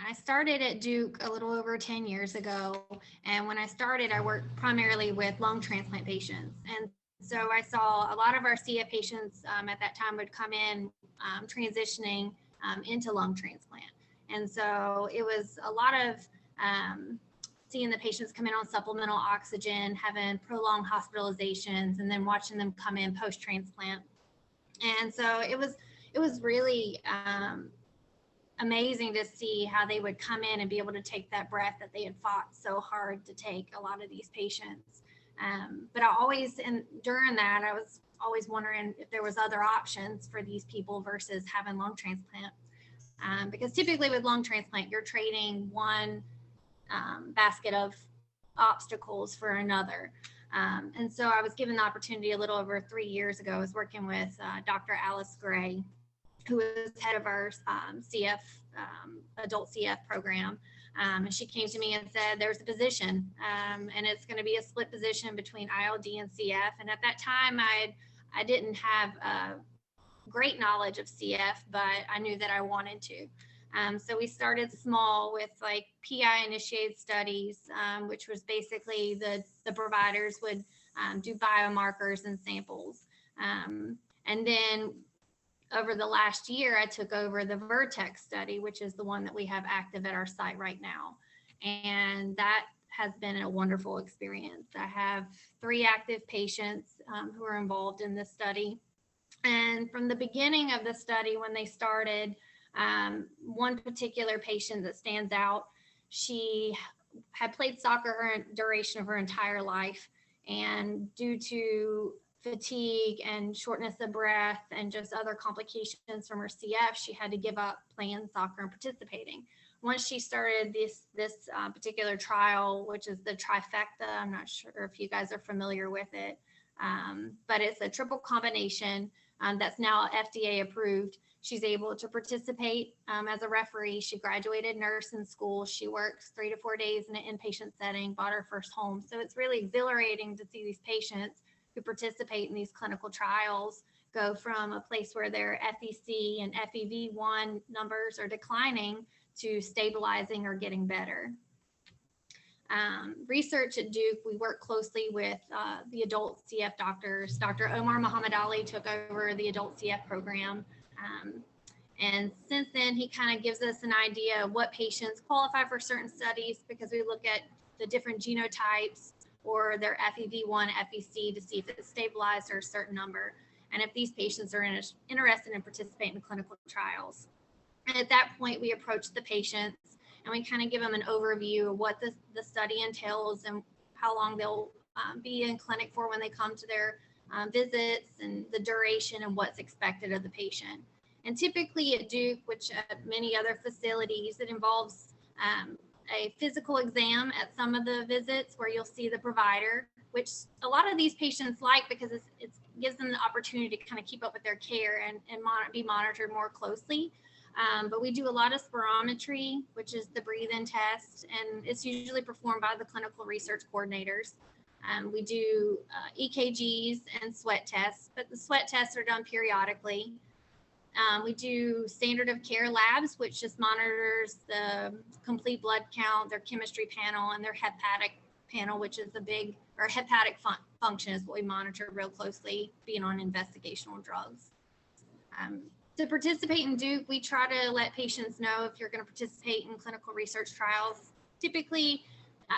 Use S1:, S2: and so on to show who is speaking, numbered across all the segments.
S1: I started at Duke a little over 10 years ago. And when I started, I worked primarily with lung transplant patients. And so I saw a lot of our CF patients at that time would come in transitioning into lung transplant. And so it was a lot of seeing the patients come in on supplemental oxygen, having prolonged hospitalizations, and then watching them come in post-transplant. And so it was really amazing to see how they would come in and be able to take that breath that they had fought so hard to take, a lot of these patients. But I always, and during that, I was always wondering if there was other options for these people versus having lung transplant. Because typically with lung transplant, you're trading one basket of obstacles for another. And so I was given the opportunity a little over 3 years ago. I was working with Dr. Alice Gray, who is head of our CF, adult CF program. And she came to me and said, there's a position, and it's going to be a split position between ILD and CF. And at that time, I didn't have great knowledge of CF, but I knew that I wanted to. So we started small with like PI initiated studies, which was basically the providers would do biomarkers and samples. And then over the last year, I took over the Vertex study, which is the one that we have active at our site right now. And that has been a wonderful experience. I have 3 active patients who are involved in this study. And from the beginning of the study, when they started, one particular patient that stands out, she had played soccer her duration of her entire life. And due to fatigue and shortness of breath and just other complications from her CF, she had to give up playing soccer and participating. Once she started this particular trial, which is the trifecta, I'm not sure if you guys are familiar with it, but it's a triple combination that's now FDA approved. She's able to participate as a referee. She graduated nursing school. She works 3 to 4 days in an inpatient setting, bought her first home. So it's really exhilarating to see these patients who participate in these clinical trials go from a place where their FEC and FEV1 numbers are declining to stabilizing or getting better. Research at Duke, we work closely with the adult CF doctors. Dr. Omar Muhammad Ali took over the adult CF program. And since then, he kind of gives us an idea of what patients qualify for certain studies, because we look at the different genotypes or their FEV1, FEC to see if it's stabilized or a certain number, and if these patients are interested in participating in clinical trials. And at that point, we approach the patients and we kind of give them an overview of what the study entails and how long they'll be in clinic for when they come to their visits, and the duration and what's expected of the patient. And typically at Duke, which at many other facilities, it involves a physical exam at some of the visits where you'll see the provider, which a lot of these patients like, because it gives them the opportunity to kind of keep up with their care and be monitored more closely. But we do a lot of spirometry, which is the breathe-in test, and it's usually performed by the clinical research coordinators. We do EKGs and sweat tests, but the sweat tests are done periodically. We do standard of care labs, which just monitors the complete blood count, their chemistry panel, and their hepatic panel, which is hepatic function is what we monitor real closely, being on investigational drugs. To participate in Duke, we try to let patients know if you're going to participate in clinical research trials. Typically,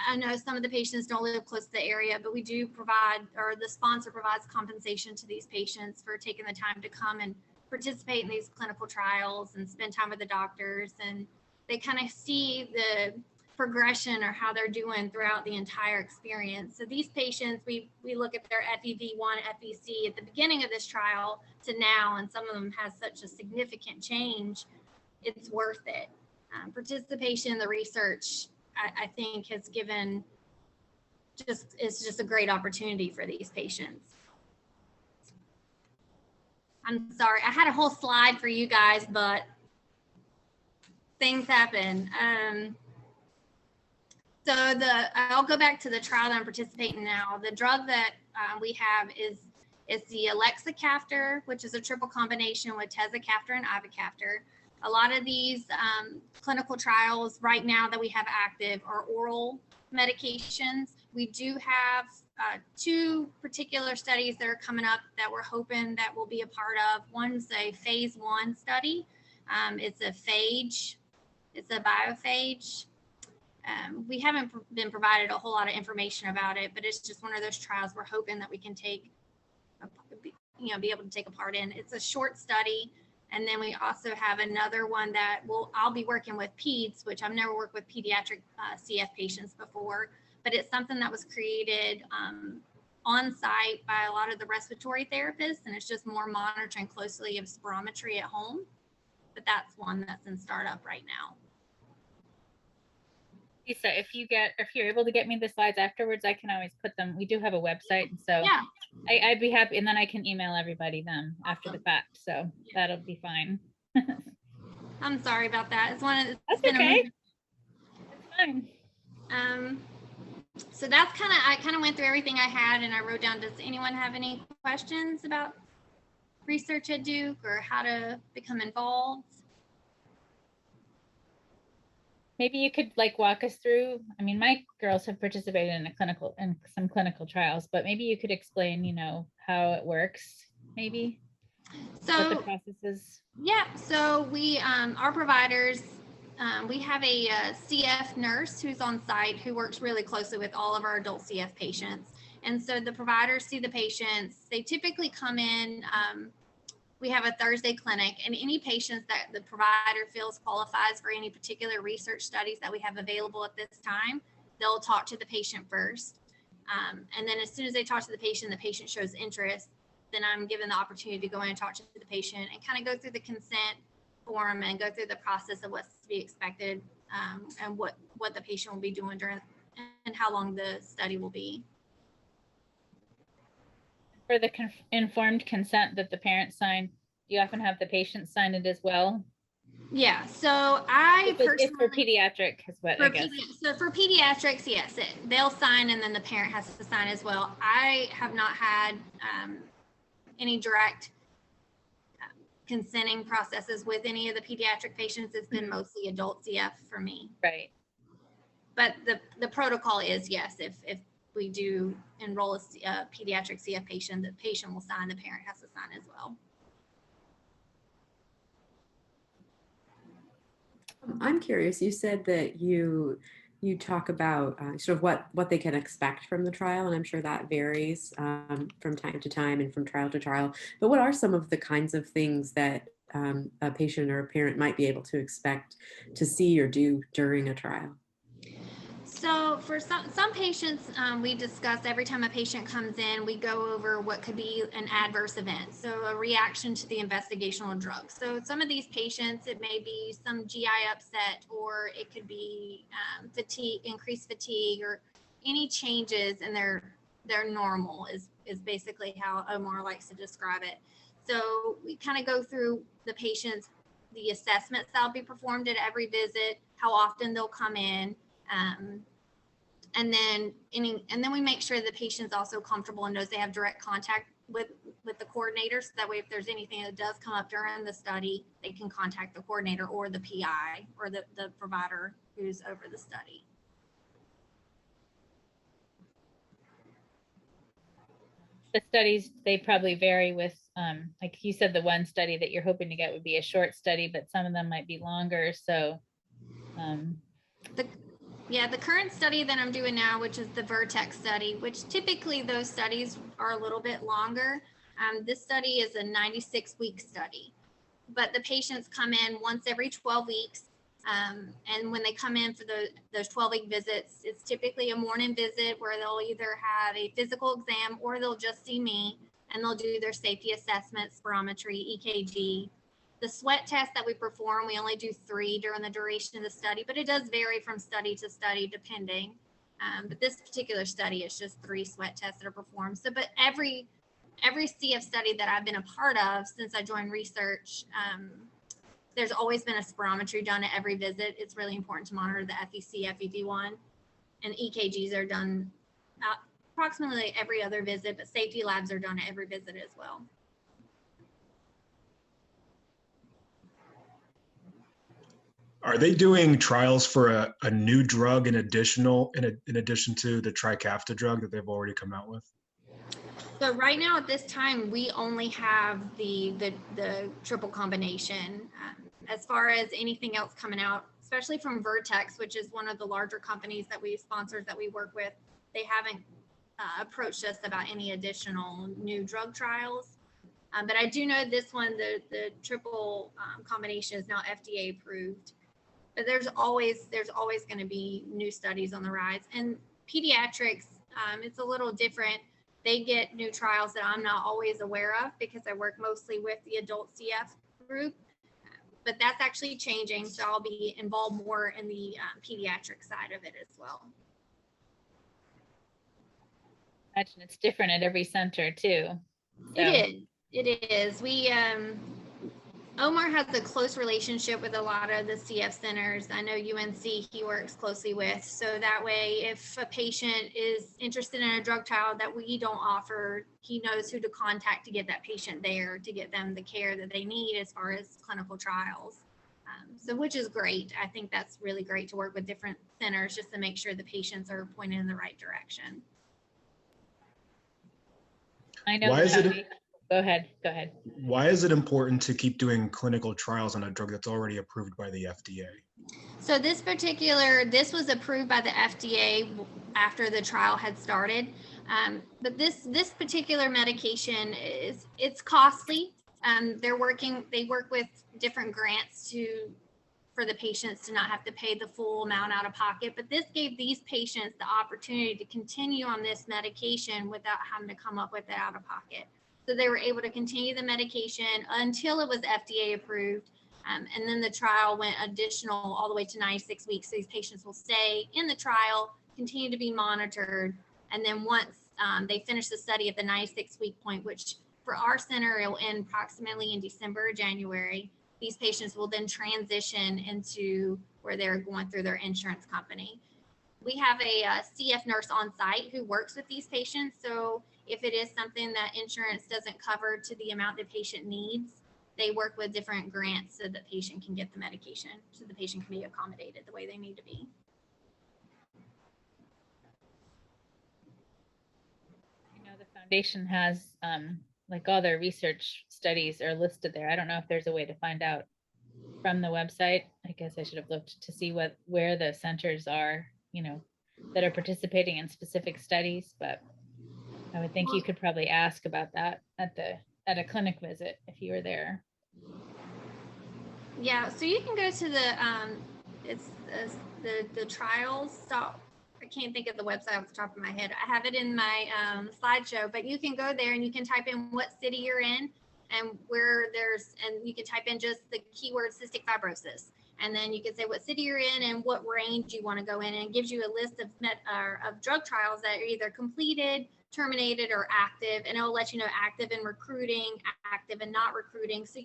S1: I know some of the patients don't live close to the area, but we do provide, or the sponsor provides compensation to these patients for taking the time to come and participate in these clinical trials and spend time with the doctors. And they kind of see the progression or how they're doing throughout the entire experience. So these patients, we look at their FEV1, FEC at the beginning of this trial to now, and some of them has such a significant change, it's worth it. Participation in the research, I think, has given it's just a great opportunity for these patients. I'm sorry, I had a whole slide for you guys, but things happen. So I'll go back to the trial that I'm participating now. The drug that we have is the elexacaftor, which is a triple combination with tezacaftor and ivacaftor. A lot of these clinical trials right now that we have active are oral medications. We do have 2 particular studies that are coming up that we're hoping that we'll be a part of. One's a phase 1 study. It's a phage. It's a biophage. We haven't been provided a whole lot of information about it, but it's just one of those trials we're hoping that we can take, be able to take a part in. It's a short study. And then we also have another one that I'll be working with peds, which I've never worked with pediatric CF patients before, but it's something that was created on site by a lot of the respiratory therapists, and it's just more monitoring closely of spirometry at home. But that's one that's in startup right now.
S2: Lisa, if you're able to get me the slides afterwards, I can always put them. We do have a website, and so yeah. I'd be happy, and then I can email everybody them after the fact, so that'll be fine.
S1: I'm sorry about that.
S2: That's okay. It's fine.
S1: So that's I kind of went through everything I had, and I wrote down. Does anyone have any questions about research at Duke or how to become involved?
S2: Maybe you could walk us through. I mean, my girls have participated in some clinical trials, but maybe you could explain, how it works, maybe.
S1: So
S2: what the process is.
S1: Yeah. So we, our providers, we have a CF nurse who's on site who works really closely with all of our adult CF patients. And so the providers see the patients. They typically come in. We have a Thursday clinic, and any patients that the provider feels qualifies for any particular research studies that we have available at this time, they'll talk to the patient first. And then as soon as they talk to the patient shows interest, then I'm given the opportunity to go in and talk to the patient and kind of go through the consent form and go through the process of what's to be expected and what the patient will be doing during and how long the study will be.
S2: For the informed consent that the parents sign, do you often have the patient sign it as well?
S1: Yeah, so
S2: it's for pediatric is what I guess.
S1: So for pediatrics, yes, they'll sign and then the parent has to sign as well. I have not had any direct consenting processes with any of the pediatric patients. It's been mostly adult CF for me.
S2: Right.
S1: But the protocol is, yes, if we do enroll a pediatric CF patient, the patient will sign, the parent has to sign as well.
S3: I'm curious, you said that you talk about sort of what they can expect from the trial, and I'm sure that varies from time to time and from trial to trial. But what are some of the kinds of things that a patient or a parent might be able to expect to see or do during a trial?
S1: So for some patients, we discuss every time a patient comes in, we go over what could be an adverse event. So a reaction to the investigational drug. So some of these patients, it may be some GI upset, or it could be fatigue, increased fatigue, or any changes in their normal is basically how Omar likes to describe it. So we kind of go through the patients, the assessments that'll be performed at every visit, how often they'll come in. And then we make sure the patient's also comfortable and knows they have direct contact with the coordinator, so that way if there's anything that does come up during the study, they can contact the coordinator or the PI or the provider who's over the study.
S2: The studies, they probably vary with, like you said, the one study that you're hoping to get would be a short study, but some of them might be longer. So
S1: the current study that I'm doing now, which is the Vertex study, which typically those studies are a little bit longer. This study is a 96-week study, but the patients come in once every 12 weeks. And when they come in for those 12-week visits, it's typically a morning visit where they'll either have a physical exam or they'll just see me, and they'll do their safety assessment, spirometry, EKG. The sweat test that we perform, we only do 3 during the duration of the study, but it does vary from study to study depending. But this particular study is just 3 sweat tests that are performed. So, but every CF study that I've been a part of since I joined research, there's always been a spirometry done at every visit. It's really important to monitor the FVC, FEV1, and EKGs are done approximately every other visit, but safety labs are done at every visit as well.
S4: Are they doing trials for a new drug in addition to the Trikafta drug that they've already come out with?
S1: So right now at this time, we only have the triple combination. As far as anything else coming out, especially from Vertex, which is one of the larger companies that we sponsors that we work with, they haven't approached us about any additional new drug trials. But I do know this one, the triple combination is now FDA approved. But there's always going to be new studies on the rise. And pediatrics, it's a little different. They get new trials that I'm not always aware of because I work mostly with the adult CF group. But that's actually changing, so I'll be involved more in the pediatric side of it as well.
S2: Imagine it's different at every center too. So.
S1: It is. We Omar has a close relationship with a lot of the CF centers. I know UNC he works closely with. So that way, if a patient is interested in a drug trial that we don't offer, he knows who to contact to get that patient there, to get them the care that they need as far as clinical trials. So which is great. I think that's really great to work with different centers just to make sure the patients are pointed in the right direction.
S2: I know.
S4: Why is it?
S2: Go ahead.
S4: Why is it important to keep doing clinical trials on a drug that's already approved by the FDA?
S1: So this was approved by the FDA after the trial had started. But this particular medication it's costly. They work with different grants for the patients to not have to pay the full amount out of pocket. But this gave these patients the opportunity to continue on this medication without having to come up with it out of pocket. So they were able to continue the medication until it was FDA approved. And then the trial went additional all the way to 96 weeks. So these patients will stay in the trial, continue to be monitored. And then once they finish the study at the 96-week point, which for our center, it will end approximately in December or January, these patients will then transition into where they're going through their insurance company. We have a CF nurse on site who works with these patients. So if it is something that insurance doesn't cover to the amount the patient needs, they work with different grants so the patient can get the medication, so the patient can be accommodated the way they need to be.
S2: I know the foundation has like all their research studies are listed there. I don't know if there's a way to find out from the website. I guess I should have looked to see where the centers are, that are participating in specific studies, but I would think you could probably ask about that at a clinic visit if you were there.
S1: Yeah, so you can go to the trials. I can't think of the website off the top of my head. I have it in my slideshow, but you can go there and you can type in what city you're in and and you can type in just the keyword cystic fibrosis. And then you can say what city you're in and what range you want to go in, and it gives you a list of drug trials that are either completed, terminated, or active. And it'll let you know active and recruiting, active and not recruiting. So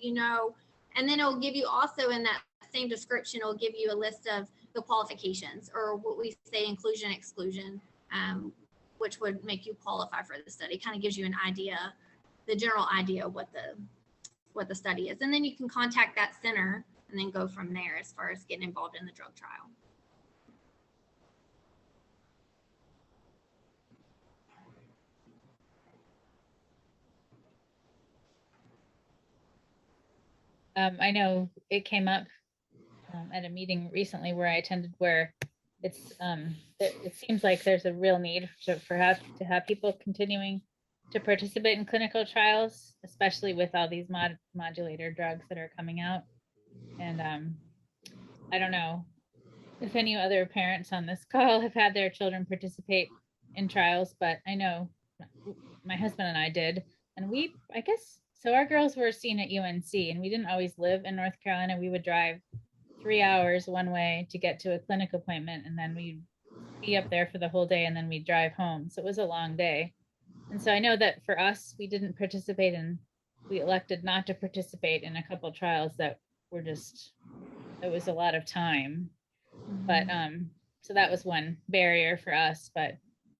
S1: and then it'll give you also in that same description, it'll give you a list of the qualifications, or what we say inclusion, exclusion, which would make you qualify for the study. Kind of gives you an idea, the general idea of what the study is. And then you can contact that center and then go from there as far as getting involved in the drug trial.
S2: I know it came up at a meeting recently where I attended, where it seems like there's a real need to have people continuing to participate in clinical trials, especially with all these modulator drugs that are coming out. And I don't know if any other parents on this call have had their children participate in trials, but I know my husband and I did, and so our girls were seen at UNC, and we didn't always live in North Carolina. We would drive 3 hours one way to get to a clinic appointment, and then we'd be up there for the whole day, and then we'd drive home. So it was a long day. And so I know that for us, we elected not to participate in a couple of trials that were it was a lot of time. But so that was one barrier for us. But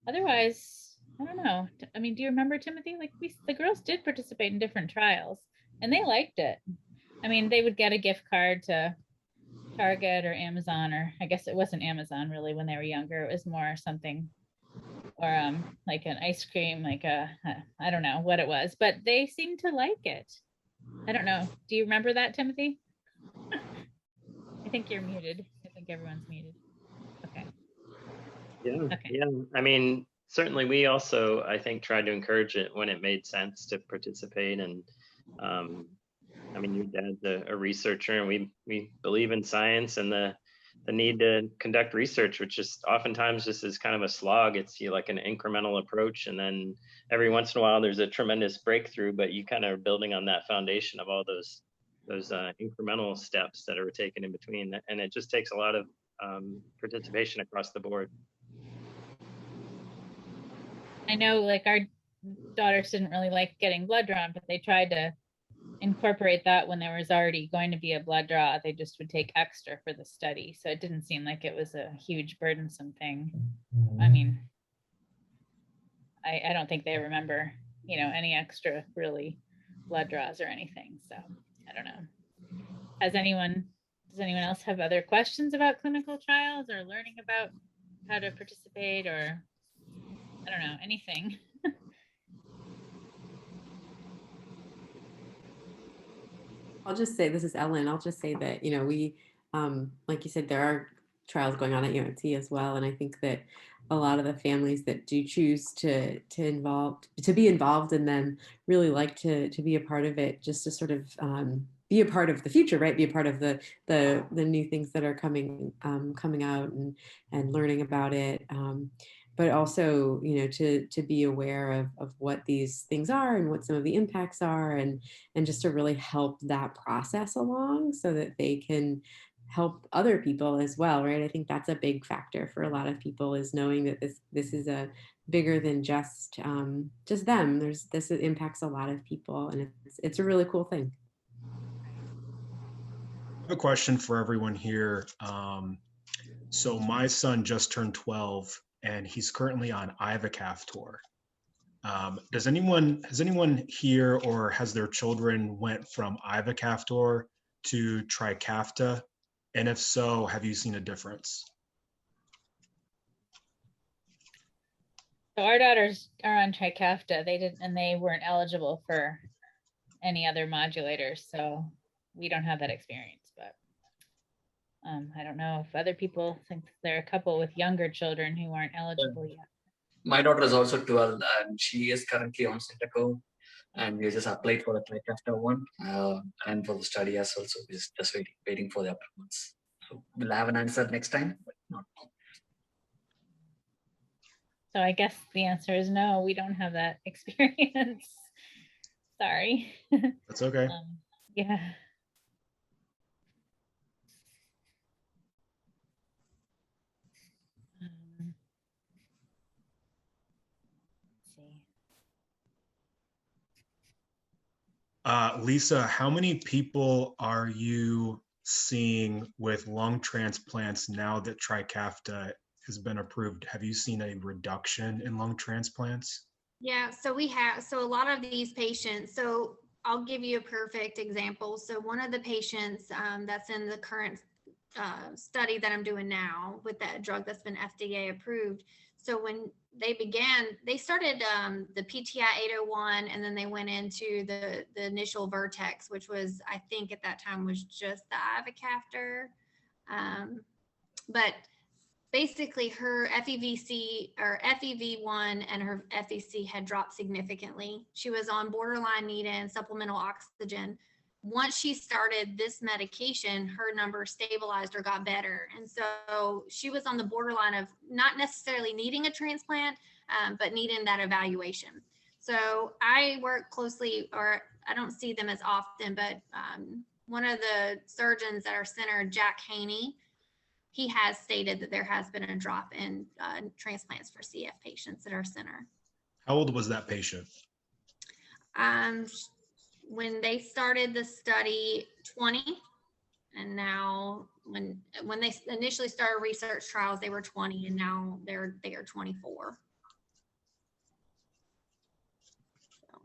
S2: otherwise, I don't know. I mean, do you remember, Timothy? Like the girls did participate in different trials and they liked it. I mean, they would get a gift card to Target or Amazon, or I guess it wasn't Amazon really when they were younger. It was more something, or like an ice cream, like I don't know what it was, but they seemed to like it. I don't know. Do you remember that, Timothy? I think you're muted. I think everyone's muted. Okay.
S5: Yeah,
S2: Okay.
S5: yeah. I mean, certainly we also, I think, tried to encourage it when it made sense to participate. And I mean, your dad's a researcher, and we believe in science and the need to conduct research, which just oftentimes just is kind of a slog. It's like an incremental approach, and then every once in a while there's a tremendous breakthrough, but you kind of are building on that foundation of all those incremental steps that are taken in between, and it just takes a lot of participation across the board.
S2: I know, like, our daughters didn't really like getting blood drawn, but they tried to incorporate that when there was already going to be a blood draw. They just would take extra for the study, so it didn't seem like it was a huge burdensome thing. I mean, I don't think they remember, you know, any extra really blood draws or anything. So I don't know. Does anyone else have other questions about clinical trials or learning about how to participate, or I don't know, anything?
S3: I'll just say, this is Ellen. I'll just say that, you know, we, like you said, there are trials going on at UNC as well. And I think that a lot of the families that do choose to be involved in them really like to be a part of it, just to sort of be a part of the future, right? Be a part of the new things that are coming out and learning about it. But also, you know, to be aware of what these things are and what some of the impacts are, and just to really help that process along so that they can help other people as well, right? I think that's a big factor for a lot of people, is knowing that this is a bigger than just them. This impacts a lot of people, and it's a really cool thing.
S4: I have a question for everyone here. So my son just turned 12, and he's currently on Ivacaf tour. Has anyone here, or has their children went from Ivacaf tour to Trikafta? And if so, have you seen a difference?
S2: So our daughters are on Trikafta. They weren't eligible for any other modulators, so we don't have that experience. But I don't know if other people think there are a couple with younger children who aren't eligible yet.
S6: My daughter is also 12, and she is currently on Cyntaco, and we just applied for the Trikafta one, and for the study as well. So we're just waiting for the approvals. So we'll have an answer next time, but not now.
S2: So I guess the answer is no, we don't have that experience. Sorry.
S4: That's okay.
S2: Yeah.
S4: Lisa, how many people are you seeing with lung transplants now that Trikafta has been approved? Have you seen a reduction in lung transplants?
S1: Yeah, so a lot of these patients, so I'll give you a perfect example. So one of the patients that's in the current study that I'm doing now with that drug that's been FDA approved. So when they started the PTI 801, and then they went into the initial Vertex, which was, I think at that time was just the ivacaftor. But basically her FEVC or FEV1 and her FVC had dropped significantly. She was on borderline need and supplemental oxygen. Once she started this medication, her number stabilized or got better. And so she was on the borderline of not necessarily needing a transplant, but needing that evaluation. So I work closely, or I don't see them as often, but one of the surgeons at our center, Jack Haney, he has stated that there has been a drop in transplants for CF patients at our center.
S4: How old was that patient?
S1: When they started the study, 20, and now when they initially started research trials, they were 20, and now they are 24. So,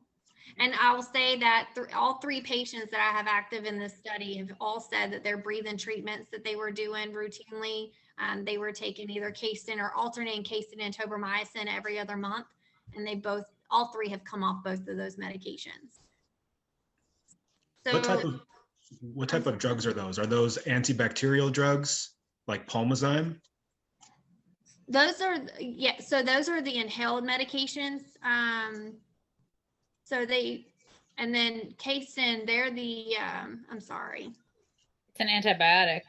S1: And I will say that all 3 patients that I have active in this study have all said that their breathing treatments that they were doing routinely, they were taking either casein or alternating casein and tobramycin every other month. And all 3 have come off both of those medications. So
S4: what type of drugs are those? Are those antibacterial drugs like Pulmozyme?
S1: those are, yeah, so those are the inhaled medications. And then casein, they're the, I'm sorry.
S2: It's an antibiotic.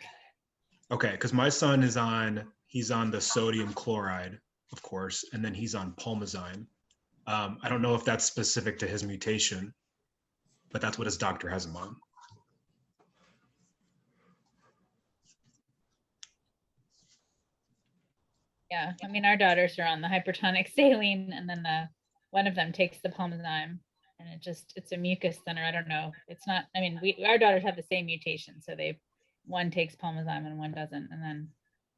S4: Okay, because my son he's on the sodium chloride, of course, and then he's on Pulmozyme. I don't know if that's specific to his mutation, but that's what his doctor has him on.
S2: Yeah, I mean, our daughters are on the hypertonic saline, and then one of them takes the Pulmozyme, and it's a mucus thinner. I don't know. It's not, I mean, our daughters have the same mutation, so one takes Pulmozyme and one doesn't, and then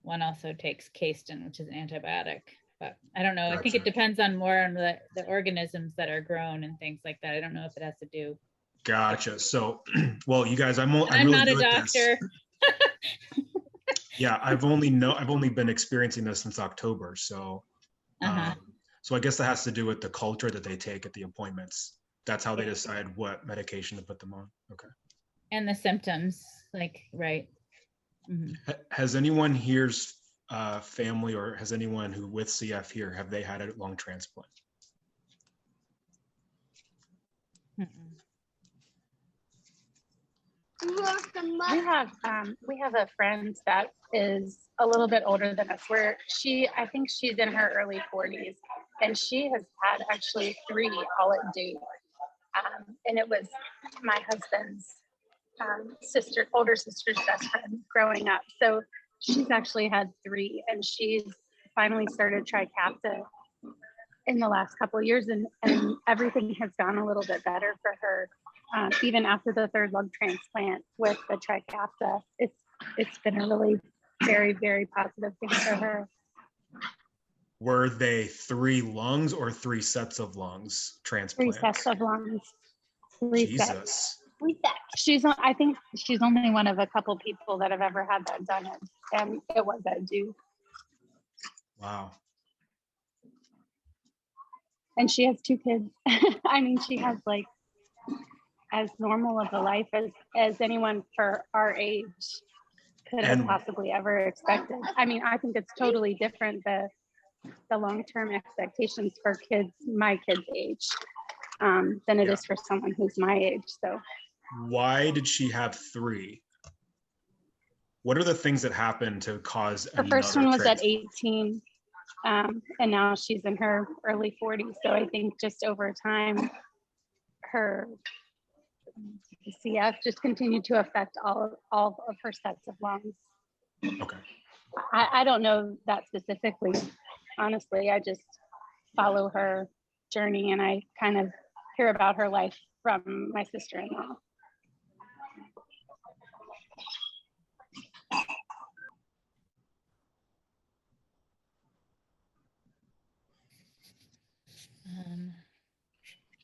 S2: one also takes casein, which is an antibiotic. But I don't know.
S4: Gotcha.
S2: I think it depends more on the organisms that are grown and things like that. I don't know if it has to do.
S4: Gotcha. So, well, you guys, I'm
S2: really not a doctor.
S4: Yeah, I've only been experiencing this since October. So, so I guess that has to do with the culture that they take at the appointments. That's how they decide what medication to put them on. Okay. And
S2: the symptoms, right.
S4: Mm-hmm. Has anyone here's family, or has anyone who with CF here, have they had a lung transplant?
S7: We have a friend that is a little bit older than us, where I think she's in her early 40s, and she has had actually 3 all at date. And it was my husband's older sister's best friend growing up. So she's actually had 3, and she's finally started Trikafta in the last couple of years, and everything has gone a little bit better for her. Even after the 3rd lung transplant with the Trikafta, it's been a really very, very positive thing for her.
S4: Were they 3 lungs or 3 sets of lungs transplants?
S7: 3 sets of lungs.
S4: Jesus.
S7: I think she's only one of a couple people that have ever had that done, and it was at due.
S4: Wow.
S7: And she has 2 kids. I mean, she has as normal of a life as anyone for our age could have possibly ever expected. I mean, I think it's totally different, the long-term expectations for my kids' age, than it is for someone who's my age. So
S4: why did she have 3? What are the things that happened to cause
S7: her first one was at 18, and now she's in her early 40s. So I think just over time, her CF just continued to affect all of her sets of lungs.
S4: Okay.
S7: I don't know that specifically. Honestly, I just follow her journey, and I kind of hear about her life from my sister-in-law.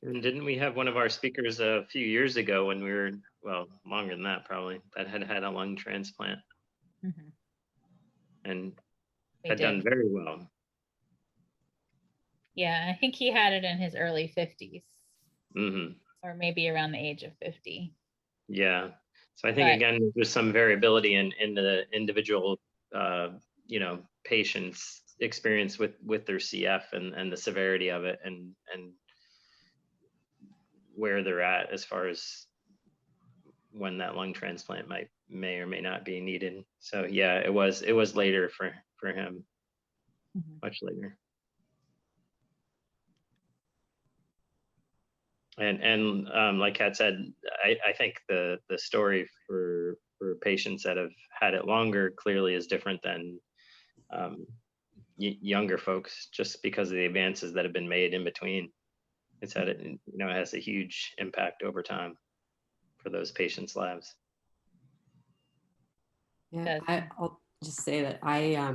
S5: And didn't we have one of our speakers a few years ago when we were, well, longer than that probably, that had a lung transplant and had done very well.
S2: Yeah, I think he had it in his early 50s, or maybe around the age of 50.
S5: Yeah, so I think again, there's some variability in the individual, patient's experience with their CF and the severity of it, and where they're at as far as when that lung transplant may or may not be needed. So yeah, it was later for him, much later. And like Kat said, I think the story for patients that have had it longer clearly is different than younger folks, just because of the advances that have been made in between. It's had it has a huge impact over time for those patients' lives.
S3: Yeah, I'll just say that I,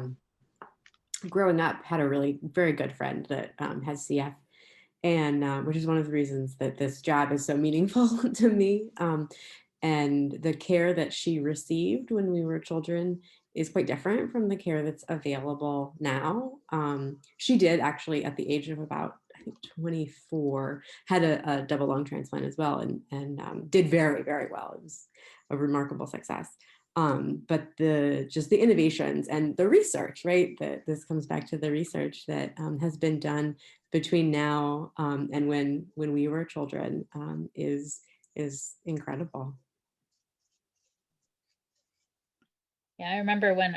S3: growing up, had a really very good friend that has CF, and which is one of the reasons that this job is so meaningful to me. And the care that she received when we were children is quite different from the care that's available now. She did actually, at the age of about, I think, 24, had a double lung transplant as well, and did very, very well. It was a remarkable success. But just the innovations and the research, right? This comes back to the research that has been done between now and when we were children is incredible.
S2: Yeah, I remember when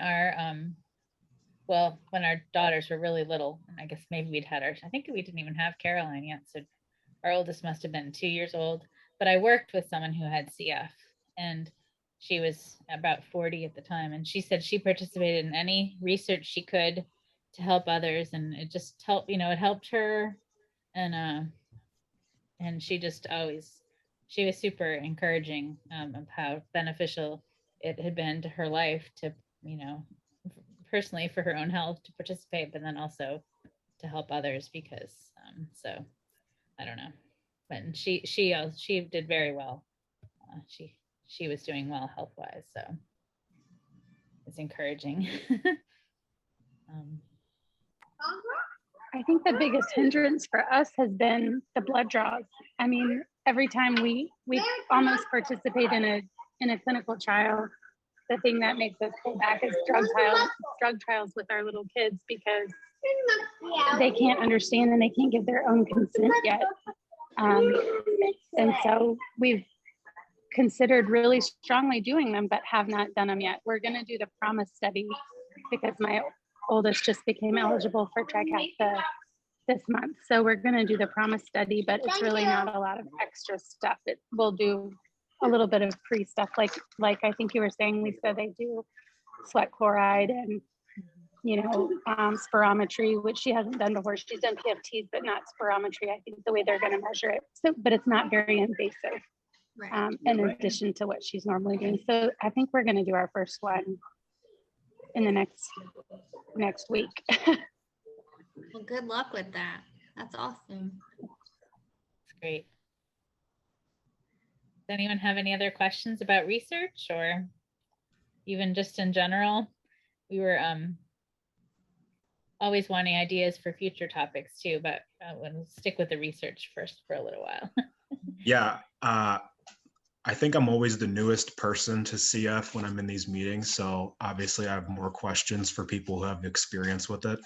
S2: when our daughters were really little, and I guess maybe I think we didn't even have Caroline yet. So our oldest must have been 2 years old, but I worked with someone who had CF, and she was about 40 at the time. And she said she participated in any research she could to help others. And it just helped, it helped her. And she just she was super encouraging of how beneficial it had been to her life to, personally for her own health to participate, but then also to help others because, so I don't know, but she did very well. She was doing well health-wise, so it's encouraging.
S7: I think the biggest hindrance for us has been the blood draws. I mean, every time we almost participate in a clinical trial, the thing that makes us pull back is drug trials with our little kids, because they can't understand and they can't give their own consent yet. And so we've considered really strongly doing them, but have not done them yet. We're going to do the PROMISE study because my oldest just became eligible for Trikafta this month. So we're going to do the PROMISE study, but it's really not a lot of extra stuff. We'll do a little bit of pre-stuff, like I think you were saying, Lisa, they do sweat chloride and spirometry, which she hasn't done before. She's done PFTs, but not spirometry, I think, the way they're going to measure it. So, but it's not very invasive, right. In addition to what she's normally doing. So I think we're going to do our first one in the next week.
S1: Well, good luck with that. That's awesome.
S2: That's great. Does anyone have any other questions about research or even just in general? We were always wanting ideas for future topics too, but we'll stick with the research first for a little while.
S4: Yeah, I think I'm always the newest person to CF when I'm in these meetings. So obviously I have more questions for people who have experience with it.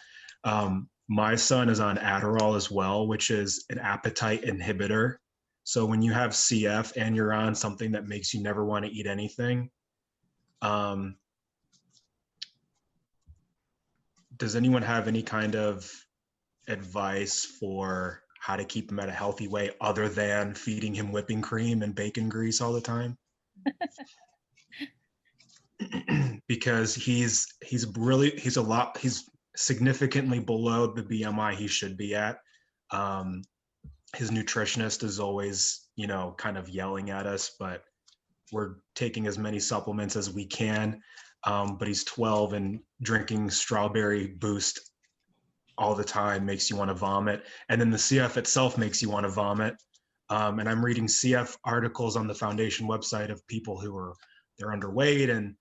S4: My son is on adderall as well, which is an appetite inhibitor. So when you have CF and you're on something that makes you never want to eat anything, does anyone have any kind of advice for how to keep him at a healthy weight other than feeding him whipping cream and bacon grease all the time? Because he's significantly below the BMI he should be at. His nutritionist is always, kind of yelling at us, but we're taking as many supplements as we can. But he's 12 and drinking strawberry boost all the time makes you want to vomit. And then the CF itself makes you want to vomit. And I'm reading CF articles on the foundation website of people they're underweight and,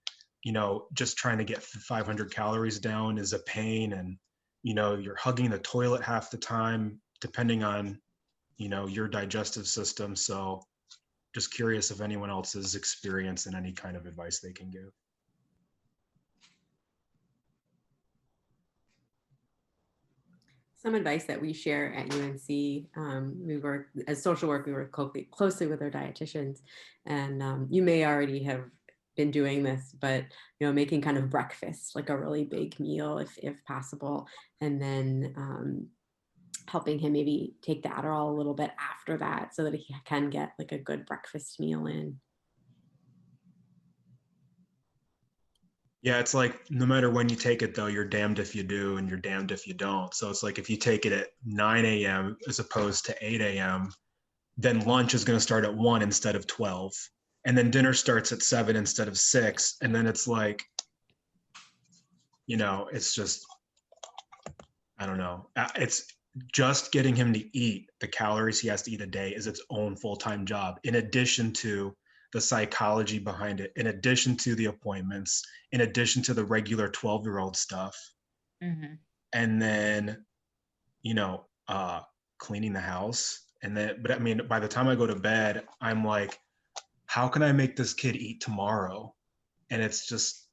S4: just trying to get 500 calories down is a pain. And, you're hugging the toilet half the time, depending on, your digestive system. So just curious if anyone else's experience and any kind of advice they can give.
S3: Some advice that we share at UNC, we work as social work, we work closely with our dietitians, and you may already have been doing this, but making kind of breakfast like a really big meal if possible, and then helping him maybe take the Adderall a little bit after that so that he can get like a good breakfast meal in.
S4: Yeah, it's like no matter when you take it, though, you're damned if you do and you're damned if you don't. So it's like if you take it at 9 a.m. as opposed to 8 a.m., then lunch is going to start at 1 instead of 12. And then dinner starts at 7 instead of 6. And then it's like, it's just, I don't know. It's just getting him to eat the calories he has to eat a day is its own full-time job, in addition to the psychology behind it, in addition to the appointments, in addition to the regular 12-year-old stuff.
S2: Mm-hmm.
S4: And then, you know, cleaning the house. And then, but I mean, by the time I go to bed, I'm like, how can I make this kid eat tomorrow? And it's just,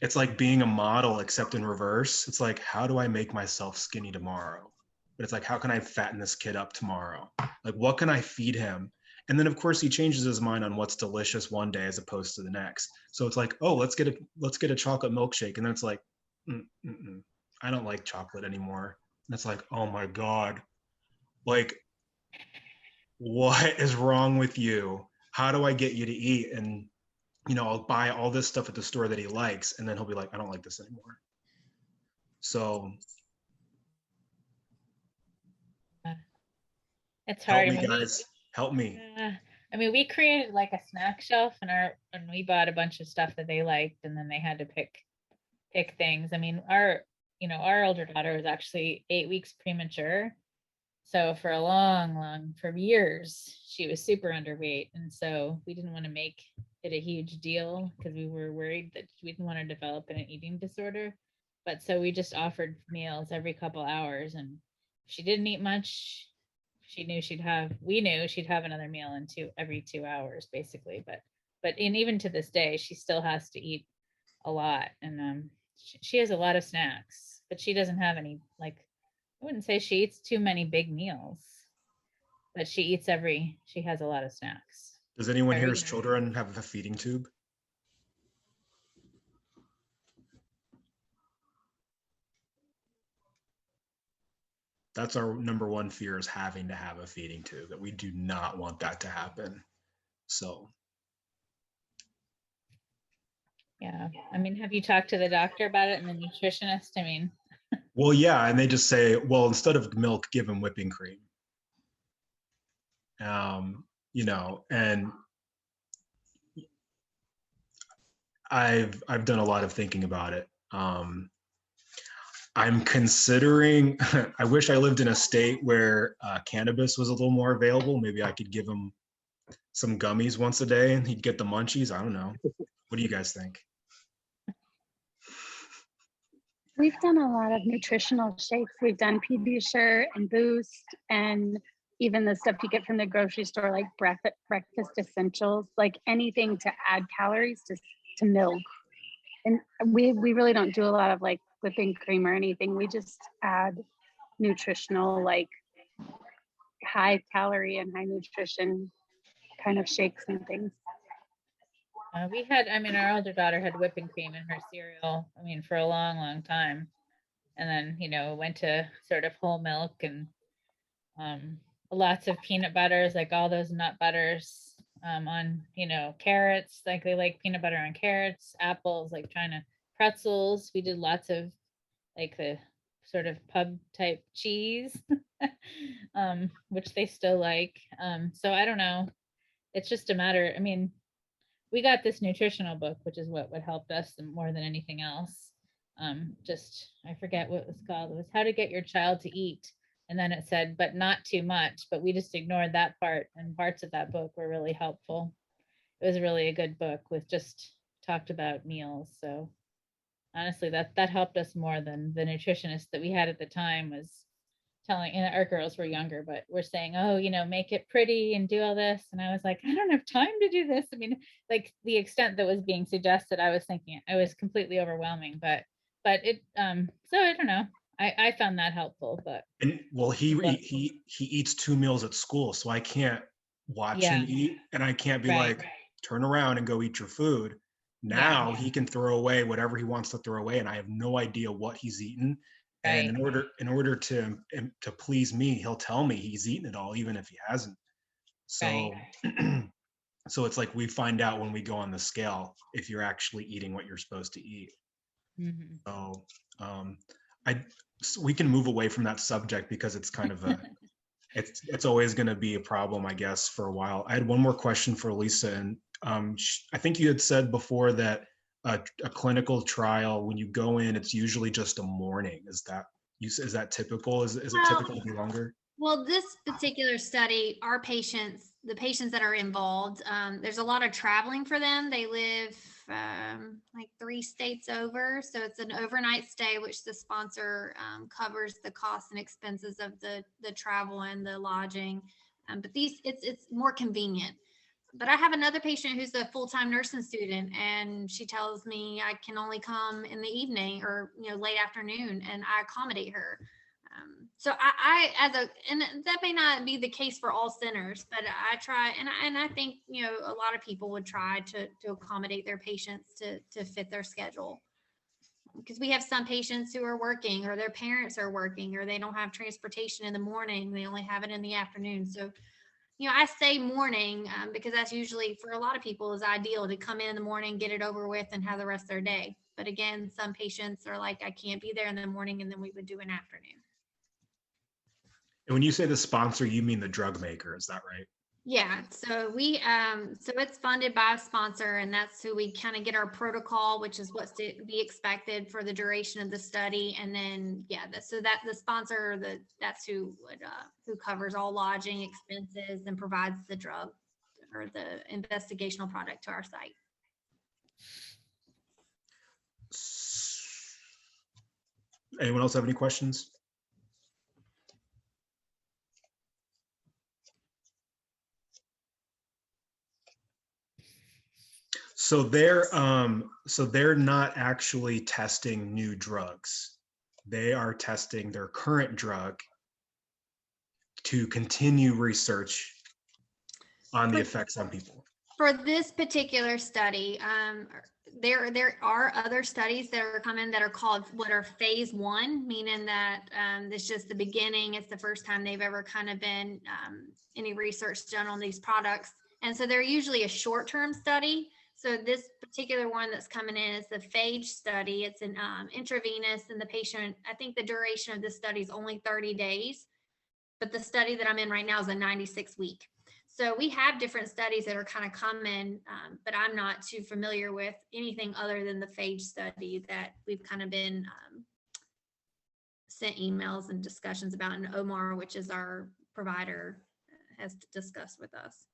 S4: it's like being a model, except in reverse. It's like, how do I make myself skinny tomorrow? But it's like, how can I fatten this kid up tomorrow? Like, what can I feed him? And then of course he changes his mind on what's delicious one day as opposed to the next. So it's like, oh, let's get a chocolate milkshake. And then it's like, I don't like chocolate anymore. And it's like, oh my God, like, what is wrong with you? How do I get you to eat? And, you know, I'll buy all this stuff at the store that he likes. And then he'll be like, I don't like this anymore. So
S2: it's hard.
S4: help me, guys. Help me.
S2: I mean, we created like a snack shelf and we bought a bunch of stuff that they liked, and then they had to pick things. I mean, our older daughter was actually 8 weeks premature. So for for years, she was super underweight. And so we didn't want to make it a huge deal because we were worried that we didn't want to develop an eating disorder. But so we just offered meals every couple hours. And if she didn't eat much, we knew she'd have another meal every 2 hours, basically. But even to this day, she still has to eat a lot. And she has a lot of snacks, but she doesn't have any, like, I wouldn't say she eats too many big meals, but she has a lot of snacks.
S4: Does anyone here's children have a feeding tube? That's our number one fear, is having to have a feeding tube, that we do not want that to happen. So.
S2: Yeah. I mean, have you talked to the doctor about it and the nutritionist? I mean.
S4: Well, yeah. And they just say, well, instead of milk, give him whipping cream. You know, and I've done a lot of thinking about it. I'm considering, I wish I lived in a state where cannabis was a little more available. Maybe I could give him some gummies once a day and he'd get the munchies. I don't know. What do you guys think?
S7: We've done a lot of nutritional shakes. We've done Pediasure and Boost, and even the stuff you get from the grocery store, like breakfast essentials, like anything to add calories to milk. And we really don't do a lot of like whipping cream or anything. We just add nutritional, like high calorie and high nutrition kind of shakes and things.
S2: Our older daughter had whipping cream in her cereal, for a long, long time. And then, went to sort of whole milk and lots of peanut butters, like all those nut butters on, carrots, like they like peanut butter on carrots, apples, like trying to pretzels. We did lots of like the sort of pub type cheese, which they still like. So I don't know. It's just a matter. We got this nutritional book, which is what helped us more than anything else. I forget what it was called. It was How to Get Your Child to Eat. And then it said, but not too much. But we just ignored that part. And parts of that book were really helpful. It was really a good book with just talked about meals. So honestly, that helped us more than the nutritionist that we had at the time was telling. And our girls were younger, but we're saying, oh, make it pretty and do all this. And I was like, I don't have time to do this. Like the extent that was being suggested, I was thinking it was completely overwhelming, but it, so I don't know. I found that helpful, but.
S4: And well, he eats 2 meals at school, so I can't watch him eat, and I can't be like, turn around and go eat your food. Now he can throw away whatever he wants to throw away, and I have no idea what he's eaten. And in order to please me, he'll tell me he's eaten it all, even if he hasn't. So, so it's like we find out when we go on the scale if you're actually eating what you're supposed to eat. Mm-hmm. So, we can move away from that subject because it's kind of it's always going to be a problem, I guess, for a while. I had one more question for Lisa, and I think you had said before that a clinical trial, when you go in, it's usually just a morning. Is that is that typical? Is it
S1: Well,
S4: typical to be longer?
S1: Well, this particular study, our patients, the patients that are involved, there's a lot of traveling for them. They live like 3 states over. So it's an overnight stay, which the sponsor covers the costs and expenses of the travel and the lodging. But it's more convenient. But I have another patient who's a full-time nursing student, and she tells me I can only come in the evening or late afternoon, and I accommodate her. So and that may not be the case for all centers, but I try, and I think a lot of people would try to accommodate their patients to fit their schedule, because we have some patients who are working, or their parents are working, or they don't have transportation in the morning, they only have it in the afternoon. So I say morning because that's usually, for a lot of people, is ideal to come in the morning, get it over with, and have the rest of their day. But again, some patients are like, I can't be there in the morning, and then we would do an afternoon.
S4: And when you say the sponsor, you mean the drug maker, is that right?
S1: Yeah, so it's funded by a sponsor, and that's who we kind of get our protocol, which is what's to be expected for the duration of the study. And then, so that the sponsor, that's who covers all lodging expenses and provides the drug or the investigational product to our site.
S4: Anyone else have any questions? So they're not actually testing new drugs. They are testing their current drug to continue research on the effects on people.
S1: For this particular study, there are other studies that are coming that are called what are phase 1, meaning that it's just the beginning. It's the first time they've ever kind of been any research done on these products. And so they're usually a short-term study. So this particular one that's coming in is the phage study. It's an intravenous, and the patient, I think the duration of this study is only 30 days, but the study that I'm in right now is a 96-week. So we have different studies that are kind of coming, but I'm not too familiar with anything other than the phage study that we've kind of been sent emails and discussions about, and Omar, which is our provider, has discussed with us.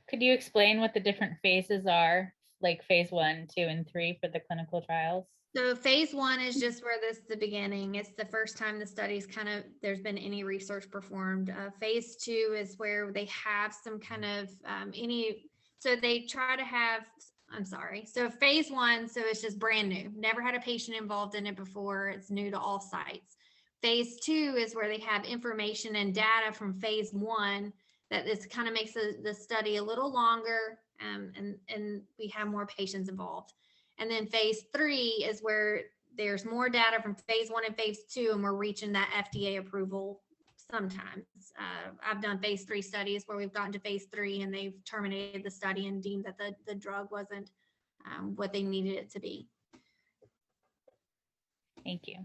S2: Could you explain what the different phases are, like phase 1, 2, and 3 for the clinical trials?
S1: So phase 1 is just where this is the beginning. It's the first time the study's there's been any research performed. Phase 2 is where they have some kind of so they try to have, So phase 1, so it's just brand new. Never had a patient involved in it before. It's new to all sites. Phase 2 is where they have information and data from phase 1 that this kind of makes the study a little longer, and we have more patients involved. And then phase 3 is where there's more data from phase 1 and phase 2, and we're reaching that FDA approval sometimes. I've done phase 3 studies where we've gotten to phase 3 and they've terminated the study and deemed that the drug wasn't what they needed it to be.
S2: Thank you.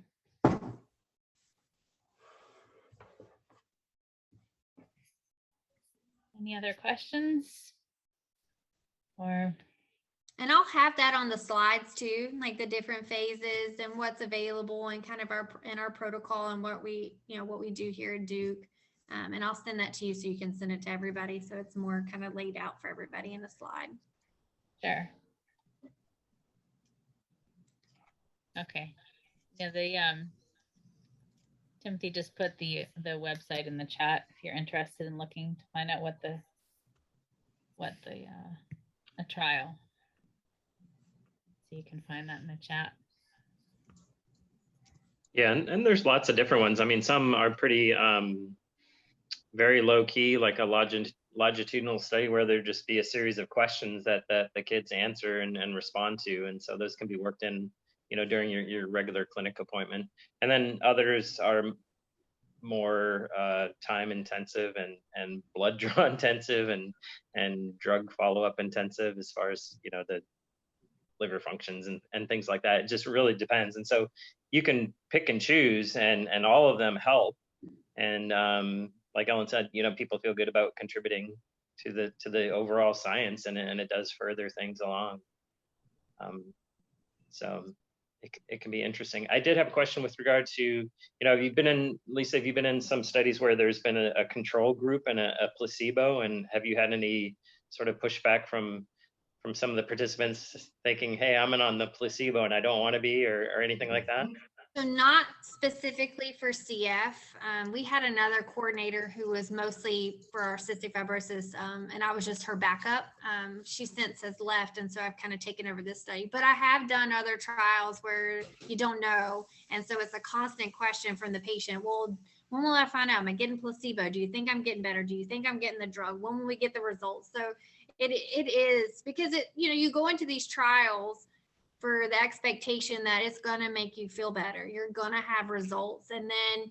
S2: Any other questions?
S1: And I'll have that on the slides too, like the different phases and what's available, and kind of our protocol, and what we do here at Duke. And I'll send that to you so you can send it to everybody, so it's more kind of laid out for everybody in the slide.
S2: Sure. Okay. Yeah, Timothy just put the website in the chat if you're interested in looking to find out what the a trial. So you can find that in the chat.
S5: Yeah, and there's lots of different ones. I mean, some are pretty very low key, like a longitudinal study where there just be a series of questions that the kids answer and respond to, and so those can be worked in, during your regular clinic appointment. And then others are more time intensive and blood draw intensive and drug follow-up intensive, as far as the liver functions and things like that. It just really depends. And so you can pick and choose, and all of them help. And like Ellen said, people feel good about contributing to the overall science, and it does further things along. So it can be interesting. I did have a question with regard to, you know, Lisa, have you been in some studies where there's been a control group and a placebo, and have you had any sort of pushback from some of the participants thinking, hey, I'm in on the placebo and I don't want to be, or anything like that?
S1: So not specifically for CF. We had another coordinator who was mostly for our cystic fibrosis, and I was just her backup. She since has left, and so I've kind of taken over this study. But I have done other trials where you don't know, and so it's a constant question from the patient. Well, when will I find out? Am I getting placebo? Do you think I'm getting better? Do you think I'm getting the drug? When will we get the results? So it is because you go into these trials for the expectation that it's going to make you feel better. You're going to have results. And then,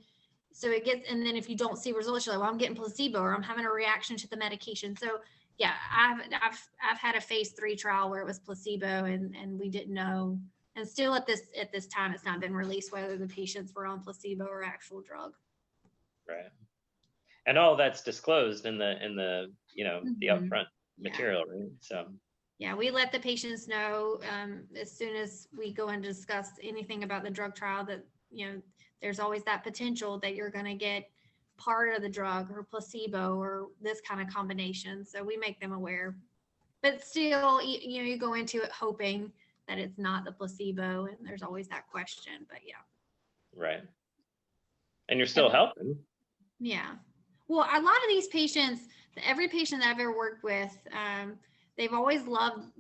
S1: and then if you don't see results, you're like, well, I'm getting placebo, or I'm having a reaction to the medication. So yeah, I've had a phase 3 trial where it was placebo and we didn't know. And still at this time, it's not been released whether the patients were on placebo or actual drug.
S5: Right. And all that's disclosed in the the upfront material, right? So
S1: yeah, we let the patients know as soon as we go and discuss anything about the drug trial that, there's always that potential that you're going to get part of the drug or placebo or this kind of combination. So we make them aware. But still, you go into it hoping that it's not the placebo, and there's always that question. But yeah.
S5: Right. And you're still helping.
S1: Yeah. Well, a lot of these patients, every patient that I've ever worked with, they've always loved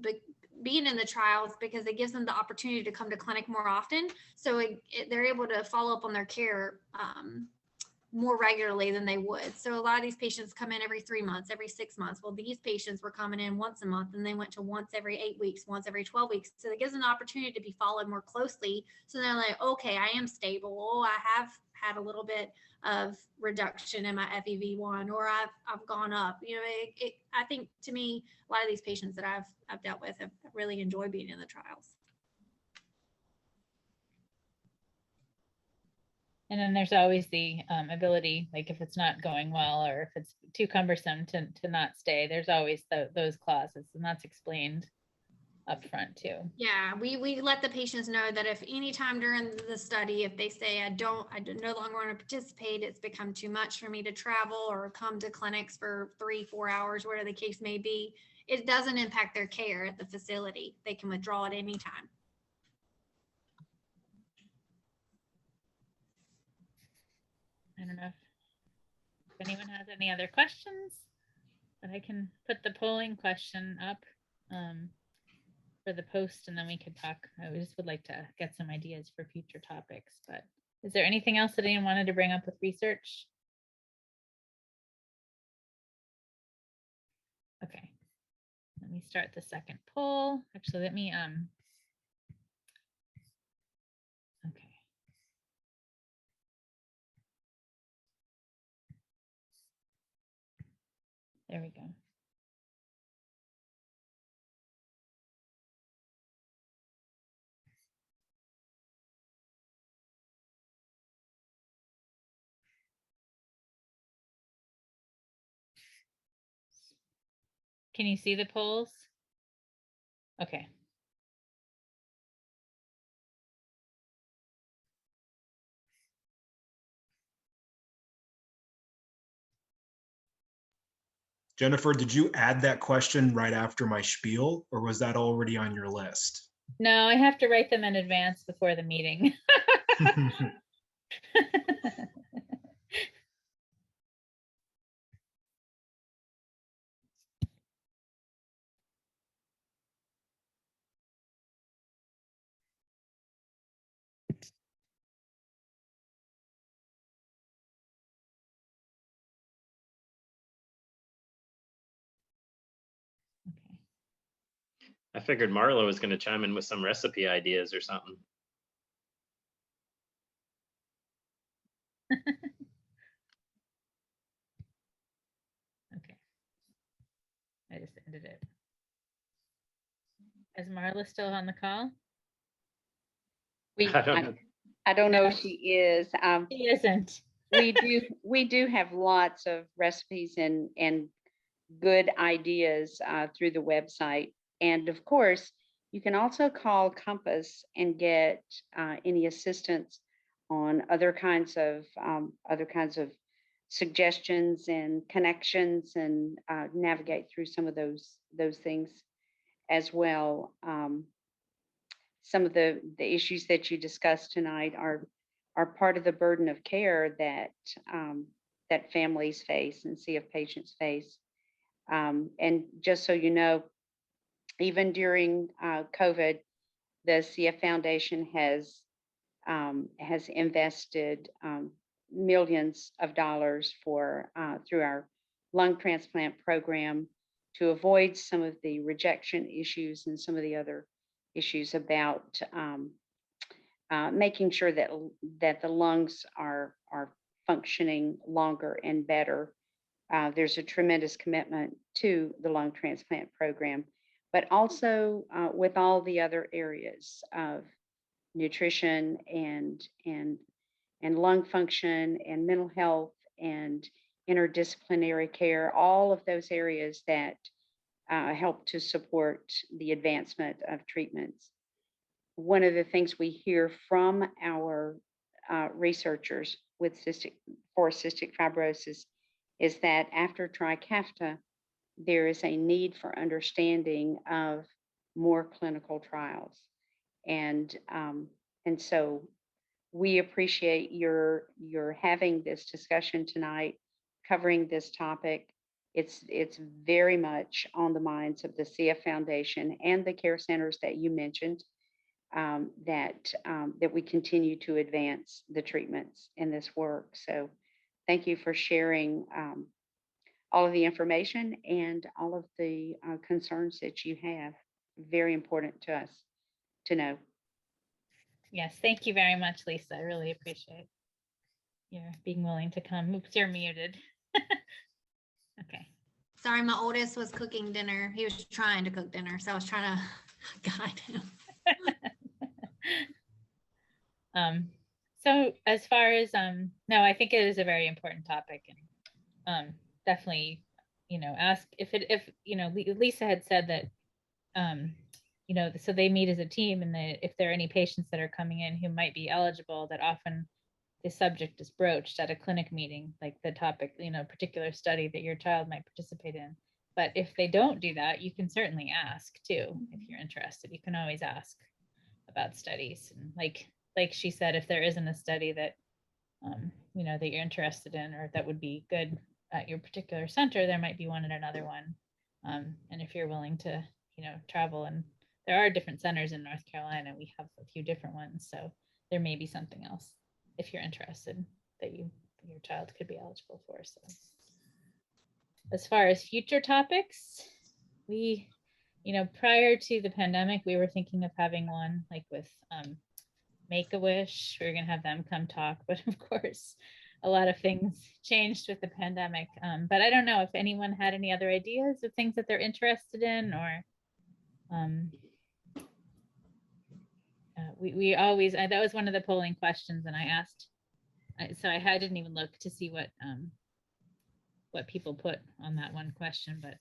S1: being in the trials because it gives them the opportunity to come to clinic more often. So they're able to follow up on their care more regularly than they would. So a lot of these patients come in every 3 months, every 6 months. Well, these patients were coming in once a month, and they went to once every 8 weeks, once every 12 weeks. So it gives them an opportunity to be followed more closely. So they're like, okay, I am stable. Oh, I have had a little bit of reduction in my FEV1, or I've gone up. I think, to me, a lot of these patients that I've dealt with have really enjoyed being in the trials.
S2: And then there's always the ability, like if it's not going well or if it's too cumbersome to not stay, there's always those clauses, and that's explained up front too.
S1: Yeah, we let the patients know that if any time during the study, if they say I no longer want to participate, it's become too much for me to travel or come to clinics for 3-4 hours, whatever the case may be, it doesn't impact their care at the facility. They can withdraw at any time.
S2: I don't know if anyone has any other questions, but I can put the polling question up for the post, and then we could talk. I just would like to get some ideas for future topics, but is there anything else that anyone wanted to bring up with research? Okay, let me start the second poll. Actually, let me, okay. There we go. Can you see the polls? Okay.
S4: Jennifer, did you add that question right after my spiel, or was that already on your list?
S2: No, I have to write them in advance before the meeting. Okay.
S5: I figured Marlo was going to chime in with some recipe ideas or something.
S2: Okay. I just ended it. Is Marla still on the call?
S8: I don't know if she is.
S2: She isn't.
S8: we do have lots of recipes and good ideas through the website. And of course, You can also call Compass and get any assistance on other kinds of suggestions and connections, and navigate through some of those things as well. Some of the issues that you discussed tonight are part of the burden of care that that families face and CF patients face. And just so you know, even during COVID, the CF Foundation has invested millions of dollars for through our lung transplant program to avoid some of the rejection issues and some of the other issues about making sure that the lungs are functioning longer and better. There's a tremendous commitment to the lung transplant program, but also with all the other areas of nutrition and lung function and mental health and interdisciplinary care, all of those areas that help to support the advancement of treatments. One of the things we hear from our researchers with cystic fibrosis is that after Trikafta, there is a need for understanding of more clinical trials. And so we appreciate your having this discussion tonight, covering this topic. It's very much on the minds of the CF Foundation and the care centers that you mentioned, that we continue to advance the treatments in this work. So thank you for sharing all of the information and all of the concerns that you have. Very important to us to know.
S2: Yes, thank you very much, Lisa. I really appreciate your being willing to come. Oops, you're muted. Okay.
S1: Sorry, my oldest was cooking dinner. He was trying to cook dinner, so I was trying to guide him.
S2: So as far as no, I think it is a very important topic, and definitely, ask if Lisa had said that so they meet as a team, and if there are any patients that are coming in who might be eligible, that often the subject is broached at a clinic meeting, like the topic, particular study that your child might participate in. But if they don't do that, you can certainly ask too. If you're interested, you can always ask about studies. And like she said, if there isn't a study that, that you're interested in, or that would be good at your particular center, there might be one at another one. And if you're willing to, travel, and there are different centers in North Carolina, we have a few different ones. So there may be something else, if you're interested, that your child could be eligible for. So as far as future topics, we, prior to the pandemic, we were thinking of having one like with Make-A-Wish. We were going to have them come talk, but of course, a lot of things changed with the pandemic. But I don't know if anyone had any other ideas of things that they're interested in, or we always, that was one of the polling questions, and I asked, so I didn't even look to see what people put on that one question, but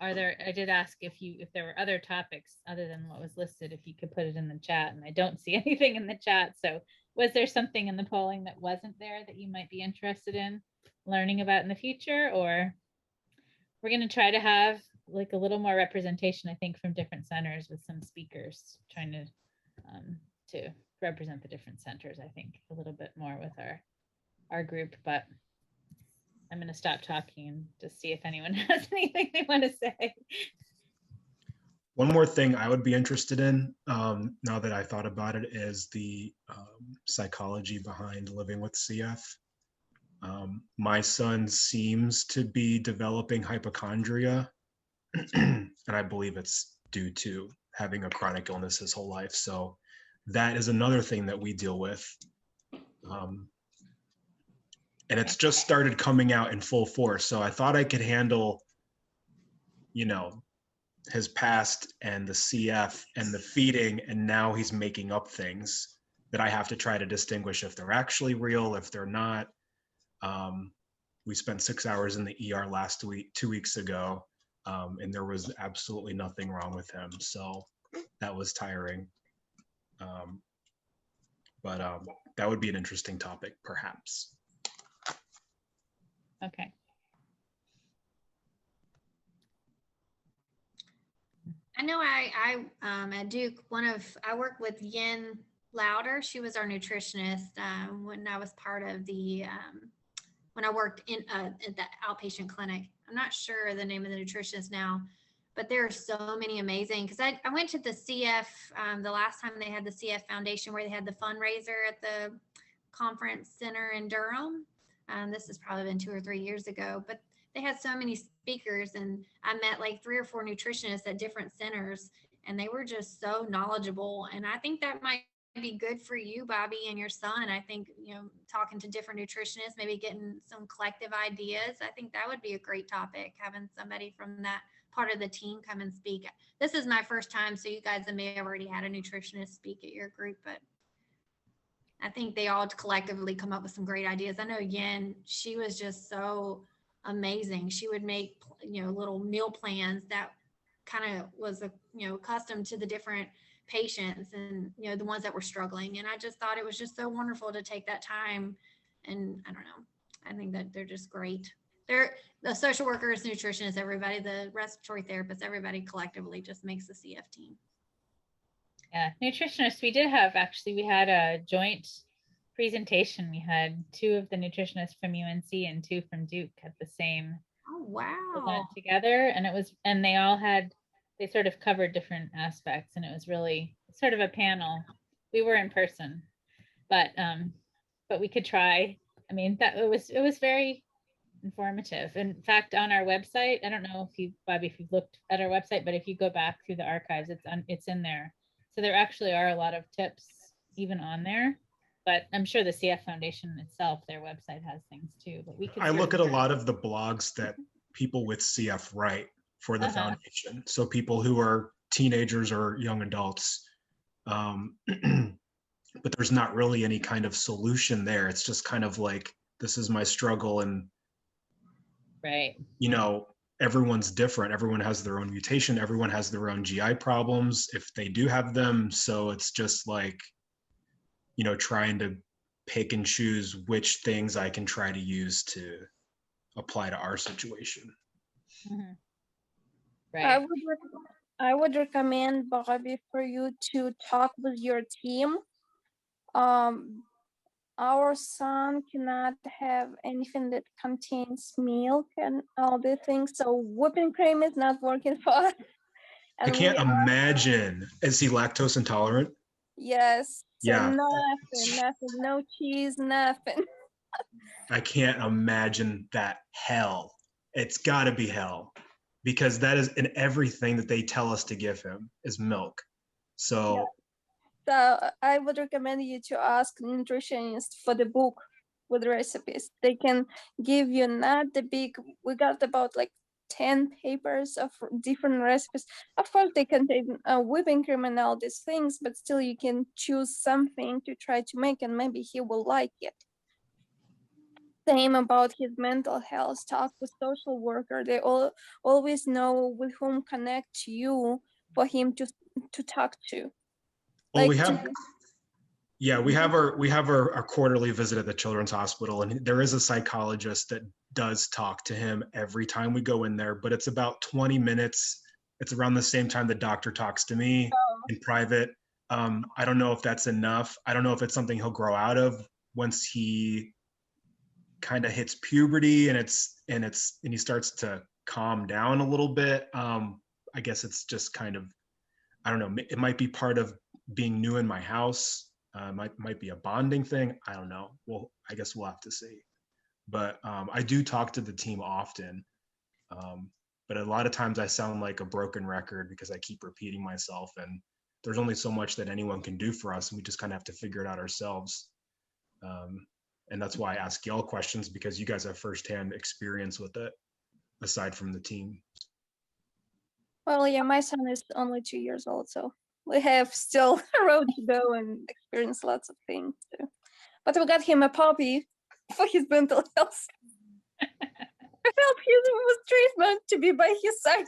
S2: I did ask if there were other topics other than what was listed, if you could put it in the chat, and I don't see anything in the chat. So was there something in the polling that wasn't there that you might be interested in learning about in the future? Or we're going to try to have like a little more representation, I think, from different centers, with some speakers trying to represent the different centers, I think, a little bit more with our group. But I'm going to stop talking and just see if anyone has anything they want to say.
S4: One more thing I would be interested in, now that I thought about it, is the psychology behind living with CF. My son seems to be developing hypochondria, and I believe it's due to having a chronic illness his whole life. So that is another thing that we deal with. And it's just started coming out in full force. So I thought I could handle, his past and the CF and the feeding, and now he's making up things that I have to try to distinguish if they're actually real, if they're not. We spent 6 hours in the ER 2 weeks ago, and there was absolutely nothing wrong with him. So that was tiring. But that would be an interesting topic, perhaps.
S2: Okay.
S1: I know at Duke, I worked with Yen Louder. She was our nutritionist when I was part of when I worked at the outpatient clinic. I'm not sure the name of the nutritionist now, but there are so many amazing, because I went to the CF the last time they had the CF Foundation, where they had the fundraiser at the conference center in Durham. This has probably been 2 or 3 years ago, but they had so many speakers, and I met like 3 or 4 nutritionists at different centers, and they were just so knowledgeable. And I think that might be good for you, Bobby, and your son. I think, talking to different nutritionists, maybe getting some collective ideas. I think that would be a great topic, having somebody from that part of the team come and speak. This is my first time, so you guys may have already had a nutritionist speak at your group, but I think they all collectively come up with some great ideas. I know Yen, she was just so amazing. She would make, little meal plans that kind of was, accustomed to the different patients and, the ones that were struggling. And I just thought it was just so wonderful to take that time. And I don't know, I think that they're just great. They're the social workers, nutritionists, everybody, the respiratory therapists, everybody collectively just makes the CF team.
S2: Yeah, nutritionists, we had a joint presentation. We had 2 of the nutritionists from UNC and 2 from Duke at the same event together. And they sort of covered different aspects, and it was really sort of a panel. We were in person, but we could try. I mean, it was very informative. In fact, on our website, I don't know if you've looked at our website, but if you go back through the archives, it's in there. So there actually are a lot of tips even on there, but I'm sure the CF Foundation itself, their website has things too, but I
S4: look at a lot of the blogs that people with CF write for the foundation. So people who are teenagers or young adults, but there's not really any kind of solution there. It's just kind of like, this is my struggle, and
S2: right,
S4: everyone's different. Everyone has their own mutation. Everyone has their own GI problems, if they do have them. So it's just like, trying to pick and choose which things I can try to use to apply to our situation.
S2: Mm-hmm. Right.
S9: I would recommend, Bobby, for you to talk with your team. Our son cannot have anything that contains milk and all the things, so whipping cream is not working for us.
S4: I can't imagine. Is he lactose intolerant?
S9: Yes. So
S4: Yeah.
S9: nothing, no cheese, nothing.
S4: I can't imagine that hell. It's got to be hell, because that is in everything that they tell us to give him is milk. So. Yeah.
S9: So I would recommend you to ask nutritionists for the book with recipes. They can give you not the big, we got about like 10 papers of different recipes. Of course, they contain whipping cream and all these things, but still you can choose something to try to make, and maybe he will like it. Same about his mental health. Talk with social worker. They always know with whom connect you for him to talk to.
S4: Well, we have our quarterly visit at the Children's Hospital, and there is a psychologist that does talk to him every time we go in there, but it's about 20 minutes. It's around the same time the doctor talks to me in private. I don't know if that's enough. I don't know if it's something he'll grow out of once he kind of hits puberty and he starts to calm down a little bit. I guess it's just kind of, I don't know, it might be part of being new in my house. Might be a bonding thing. I don't know. Well, I guess we'll have to see. But I do talk to the team often. But a lot of times I sound like a broken record because I keep repeating myself, and there's only so much that anyone can do for us, and we just kind of have to figure it out ourselves. And that's why I ask y'all questions, because you guys have firsthand experience with it, aside from the team.
S9: Well, yeah, my son is only 2 years old, so we have still a road to go and experience lots of things too. But we got him a puppy for his mental health. I help him with treatment to be by his side.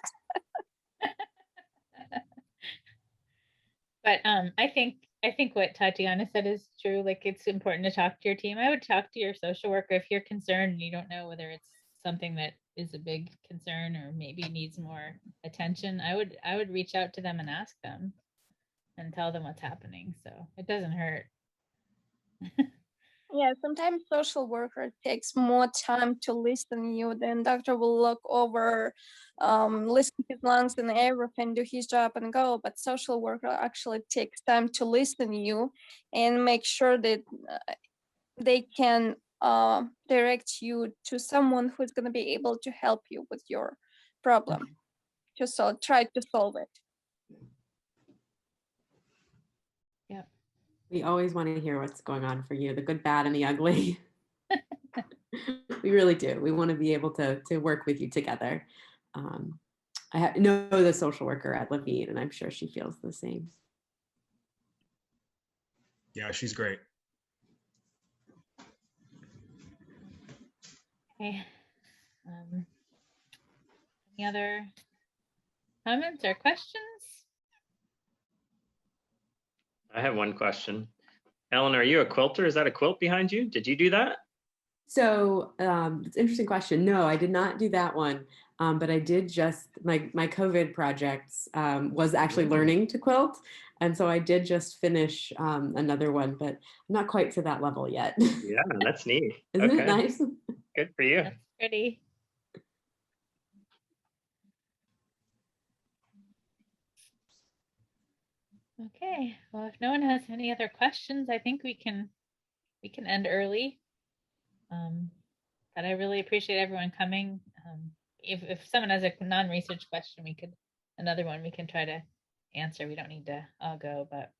S2: But I think what Tatiana said is true. Like, it's important to talk to your team. I would talk to your social worker if you're concerned and you don't know whether it's something that is a big concern or maybe needs more attention. I would reach out to them and ask them and tell them what's happening. So it doesn't hurt.
S9: Yeah, sometimes social worker takes more time to listen you. Then doctor will look over, listen to his lungs and everything, do his job and go. But social worker actually takes time to listen you and make sure that they can direct you to someone who's going to be able to help you with your problem. Just try to solve it.
S2: Yeah.
S3: We always want to hear what's going on for you, the good, bad, and the ugly. We really do. We want to be able to work with you together. I know the social worker at Levine, and I'm sure she feels the same.
S4: Yeah, she's great.
S2: Okay. Any other comments or questions?
S5: I have one question. Ellen, are you a quilter? Is that a quilt behind you? Did you do that?
S3: So it's an interesting question. No, I did not do that one. But I did just, my COVID projects was actually learning to quilt. And so I did just finish another one, but I'm not quite to that level yet.
S5: Yeah, that's neat.
S3: Isn't it nice?
S5: Good for you.
S2: That's pretty. Okay, well, if no one has any other questions, I think we can end early. But I really appreciate everyone coming. If someone has a non-research question, another one we can try to answer. We don't need to all go, but.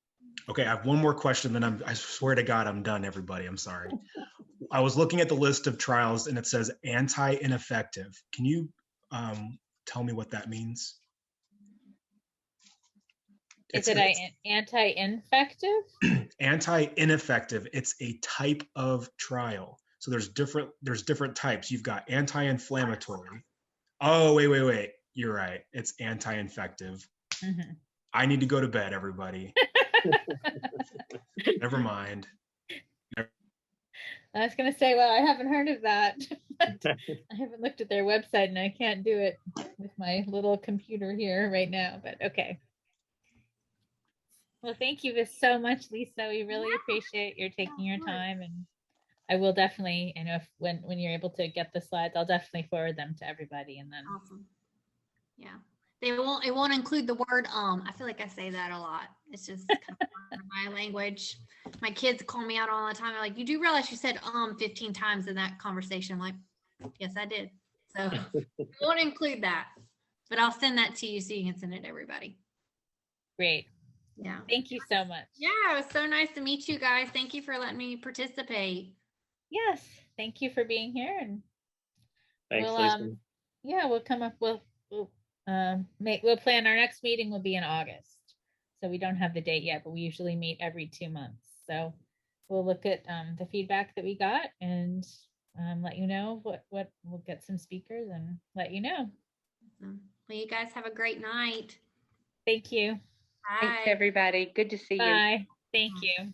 S4: Okay, I have one more question, then I swear to God, I'm done, everybody. I'm sorry. I was looking at the list of trials and it says anti-ineffective. Can you tell me what that means?
S2: Is it anti-infective?
S4: Anti-ineffective. It's a type of trial. So there's different types. You've got anti-inflammatory. Oh, wait. You're right. It's anti-infective.
S2: Mm-hmm.
S4: I need to go to bed, everybody. Never mind.
S2: I was going to say, well, I haven't heard of that. I haven't looked at their website and I can't do it with my little computer here right now, but okay. Well, thank you so much, Lisa. We really appreciate your taking your time, and I will definitely, I know if when you're able to get the slides, I'll definitely forward them to everybody, and then.
S1: Awesome. Yeah, it won't include the word I feel like I say that a lot. It's just kind of my language. My kids call me out all the time. They're like, you do realize you said 15 times in that conversation? I'm like, yes, I did. So I won't include that, but I'll send that to you so you can send it to everybody.
S2: Great.
S1: Yeah.
S2: Thank you so much.
S1: Yeah, it was so nice to meet you guys. Thank you for letting me participate.
S2: Yes, thank you for being here, and
S5: thanks,
S2: Lisa. Yeah, we'll come up. We'll plan our next meeting will be in August, so we don't have the date yet, but we usually meet every 2 months. So we'll look at the feedback that we got and let you know what we'll get some speakers and let you know.
S1: Awesome. Well, you guys have a great night.
S2: Thank you.
S1: Bye.
S8: Thanks, everybody. Good to see you.
S2: Bye. Thank you.